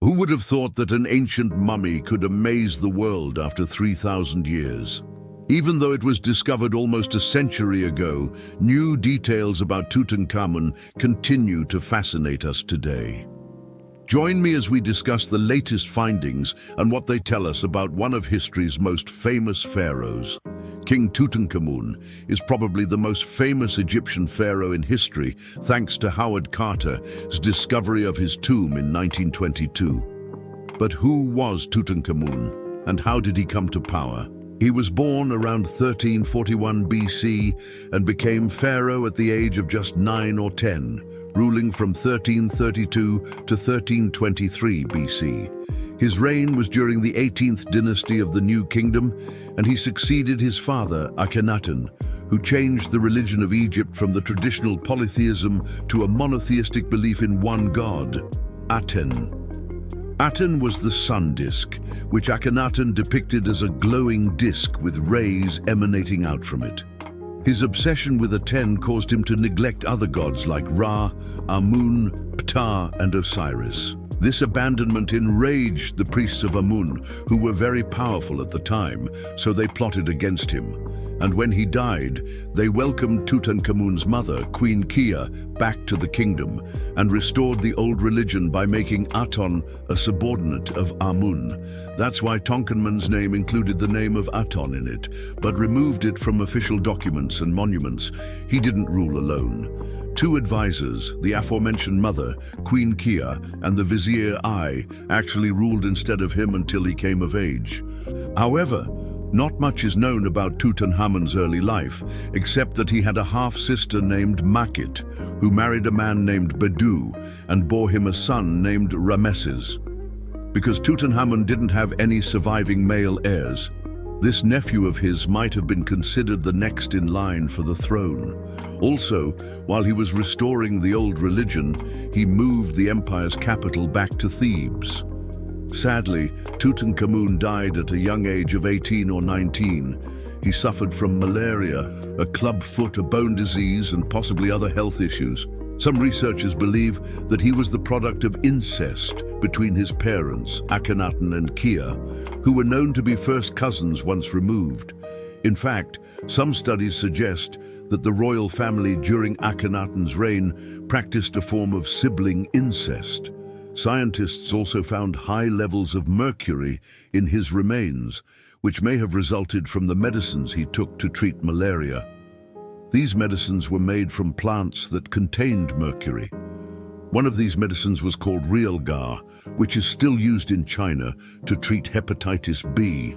Who would have thought that an ancient mummy could amaze the world after 3,000 years? Even though it was discovered almost a century ago, new details about Tutankhamun continue to fascinate us today. Join me as we discuss the latest findings and what they tell us about one of history's most famous pharaohs. King Tutankhamun is probably the most famous Egyptian pharaoh in history, thanks to Howard Carter's discovery of his tomb in 1922. But who was Tutankhamun, and how did he come to power? He was born around 1341 BC and became pharaoh at the age of just 9 or 10, ruling from 1332 to 1323 BC. His reign was during the 18th dynasty of the New Kingdom, and he succeeded his father, Akhenaten, who changed the religion of Egypt from the traditional polytheism to a monotheistic belief in one god, Aten. Aten was the sun disk, which Akhenaten depicted as a glowing disk with rays emanating out from it. His obsession with Aten caused him to neglect other gods like Ra, Amun, Ptah, and Osiris. This abandonment enraged the priests of Amun, who were very powerful at the time, so they plotted against him. And when he died, they welcomed Tutankhamun's mother, Queen Kia, back to the kingdom and restored the old religion by making Aton a subordinate of Amun. That's why Tutankhamun's name included the name of Aton in it, but removed it from official documents and monuments. He didn't rule alone. Two advisors, the aforementioned mother, Queen Kia, and the vizier Ai, actually ruled instead of him until he came of age. However, not much is known about Tutankhamun's early life, except that he had a half-sister named Makhet, who married a man named Bedu and bore him a son named Rameses. Because Tutankhamun didn't have any surviving male heirs, this nephew of his might have been considered the next in line for the throne. Also, while he was restoring the old religion, he moved the empire's capital back to Thebes. Sadly, Tutankhamun died at a young age of 18 or 19. He suffered from malaria, a club foot, a bone disease, and possibly other health issues. Some researchers believe that he was the product of incest between his parents, Akhenaten and Kia, who were known to be first cousins once removed. In fact, some studies suggest that the royal family during Akhenaten's reign practiced a form of sibling incest. Scientists also found high levels of mercury in his remains, which may have resulted from the medicines he took to treat malaria. These medicines were made from plants that contained mercury. One of these medicines was called realgar, which is still used in China to treat hepatitis B.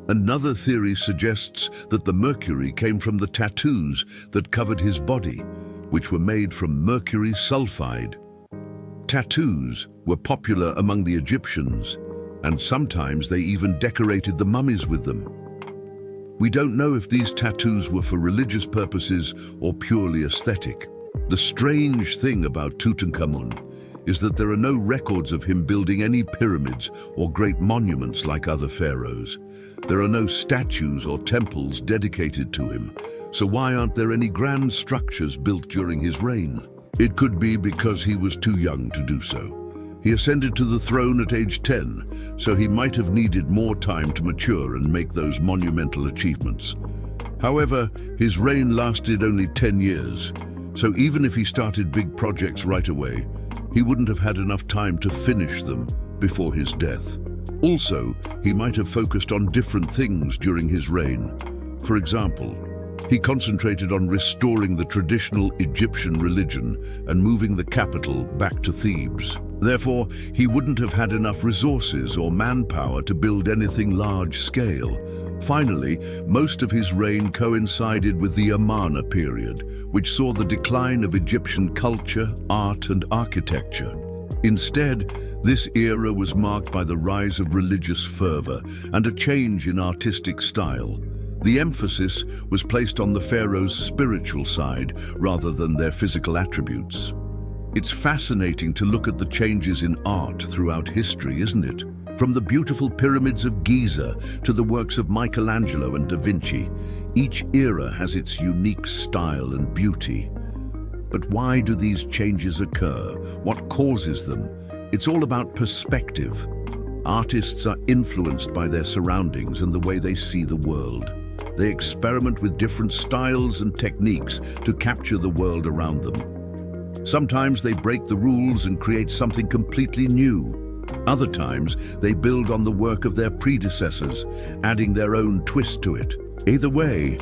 Another theory suggests that the mercury came from the tattoos that covered his body, which were made from mercury sulfide. Tattoos were popular among the Egyptians, and sometimes they even decorated the mummies with them. We don't know if these tattoos were for religious purposes or purely aesthetic. The strange thing about Tutankhamun is that there are no records of him building any pyramids or great monuments like other pharaohs. There are no statues or temples dedicated to him, so why aren't there any grand structures built during his reign? It could be because he was too young to do so. He ascended to the throne at age 10, so he might have needed more time to mature and make those monumental achievements. However, his reign lasted only 10 years, so even if he started big projects right away, he wouldn't have had enough time to finish them before his death. Also, he might have focused on different things during his reign. For example, he concentrated on restoring the traditional Egyptian religion and moving the capital back to Thebes. Therefore, he wouldn't have had enough resources or manpower to build anything large-scale. Finally, most of his reign coincided with the Amarna period, which saw the decline of Egyptian culture, art, and architecture. Instead, this era was marked by the rise of religious fervor and a change in artistic style. The emphasis was placed on the pharaoh's spiritual side rather than their physical attributes. It's fascinating to look at the changes in art throughout history, isn't it? From the beautiful pyramids of Giza to the works of Michelangelo and Da Vinci, each era has its unique style and beauty. But why do these changes occur? What causes them? It's all about perspective. Artists are influenced by their surroundings and the way they see the world. They experiment with different styles and techniques to capture the world around them. Sometimes they break the rules and create something completely new. Other times, they build on the work of their predecessors, adding their own twist to it. Either way,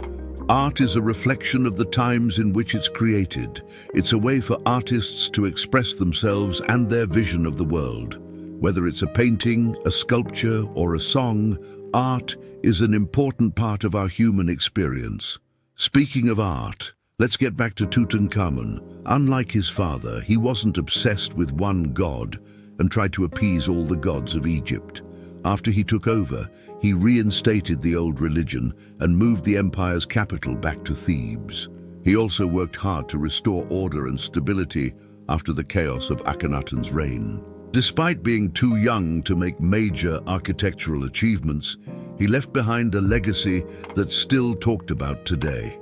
art is a reflection of the times in which it's created. It's a way for artists to express themselves and their vision of the world. Whether it's a painting, a sculpture, or a song, art is an important part of our human experience. Speaking of art, let's get back to Tutankhamun. Unlike his father, he wasn't obsessed with one god and tried to appease all the gods of Egypt. After he took over, he reinstated the old religion and moved the empire's capital back to Thebes. He also worked hard to restore order and stability after the chaos of Akhenaten's reign. Despite being too young to make major architectural achievements, he left behind a legacy that's still talked about today.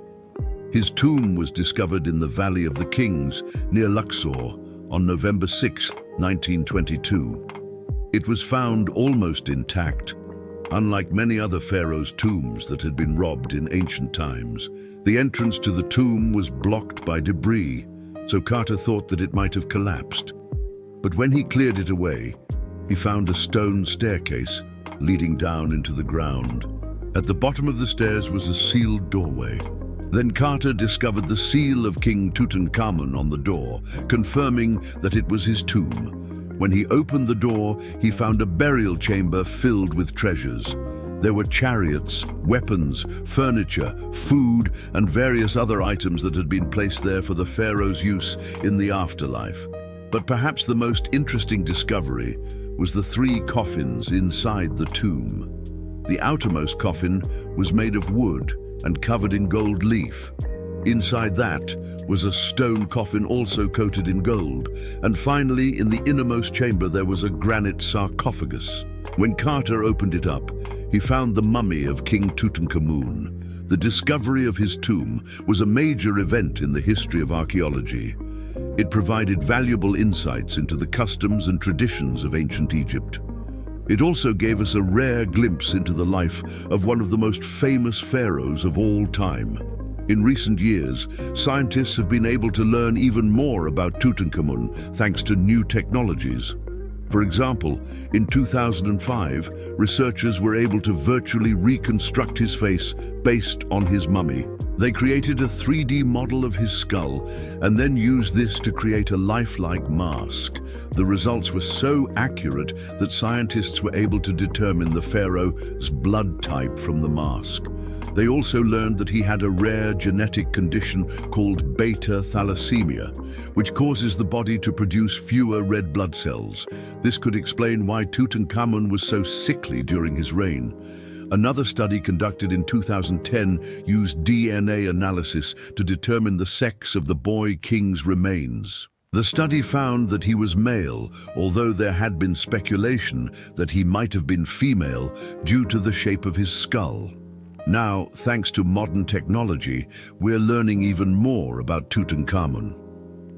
His tomb was discovered in the Valley of the Kings near Luxor on November 6, 1922. It was found almost intact. Unlike many other pharaohs' tombs that had been robbed in ancient times, the entrance to the tomb was blocked by debris, so Carter thought that it might have collapsed. But when he cleared it away, he found a stone staircase leading down into the ground. At the bottom of the stairs was a sealed doorway. Then Carter discovered the seal of King Tutankhamun on the door, confirming that it was his tomb. When he opened the door, he found a burial chamber filled with treasures. There were chariots, weapons, furniture, food, and various other items that had been placed there for the pharaoh's use in the afterlife. But perhaps the most interesting discovery was the 3 coffins inside the tomb. The outermost coffin was made of wood and covered in gold leaf. Inside that was a stone coffin also coated in gold. And finally, in the innermost chamber, there was a granite sarcophagus. When Carter opened it up, he found the mummy of King Tutankhamun. The discovery of his tomb was a major event in the history of archaeology. It provided valuable insights into the customs and traditions of ancient Egypt. It also gave us a rare glimpse into the life of one of the most famous pharaohs of all time. In recent years, scientists have been able to learn even more about Tutankhamun thanks to new technologies. For example, in 2005, researchers were able to virtually reconstruct his face based on his mummy. They created a 3D model of his skull and then used this to create a lifelike mask. The results were so accurate that scientists were able to determine the pharaoh's blood type from the mask. They also learned that he had a rare genetic condition called beta thalassemia, which causes the body to produce fewer red blood cells. This could explain why Tutankhamun was so sickly during his reign. Another study conducted in 2010 used DNA analysis to determine the sex of the boy king's remains. The study found that he was male, although there had been speculation that he might have been female due to the shape of his skull. Now, thanks to modern technology, we're learning even more about Tutankhamun.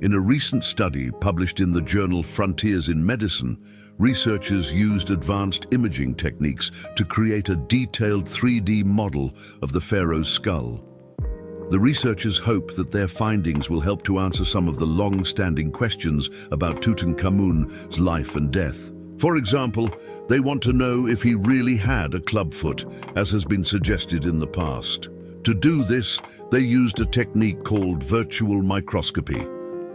In a recent study published in the journal Frontiers in Medicine, researchers used advanced imaging techniques to create a detailed 3D model of the pharaoh's skull. The researchers hope that their findings will help to answer some of the long-standing questions about Tutankhamun's life and death. For example, they want to know if he really had a clubfoot, as has been suggested in the past. To do this, they used a technique called virtual microscopy.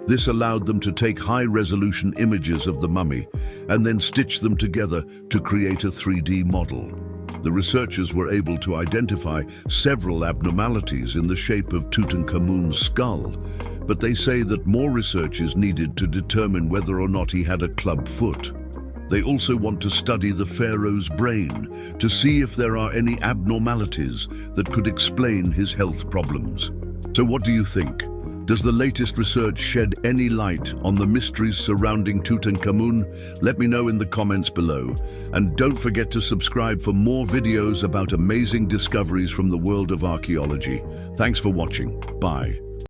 This allowed them to take high-resolution images of the mummy and then stitch them together to create a 3D model. The researchers were able to identify several abnormalities in the shape of Tutankhamun's skull, but they say that more research is needed to determine whether or not he had a club foot. They also want to study the pharaoh's brain to see if there are any abnormalities that could explain his health problems. So what do you think? Does the latest research shed any light on the mysteries surrounding Tutankhamun? Let me know in the comments below. And don't forget to subscribe for more videos about amazing discoveries from the world of archaeology. Thanks for watching. Bye.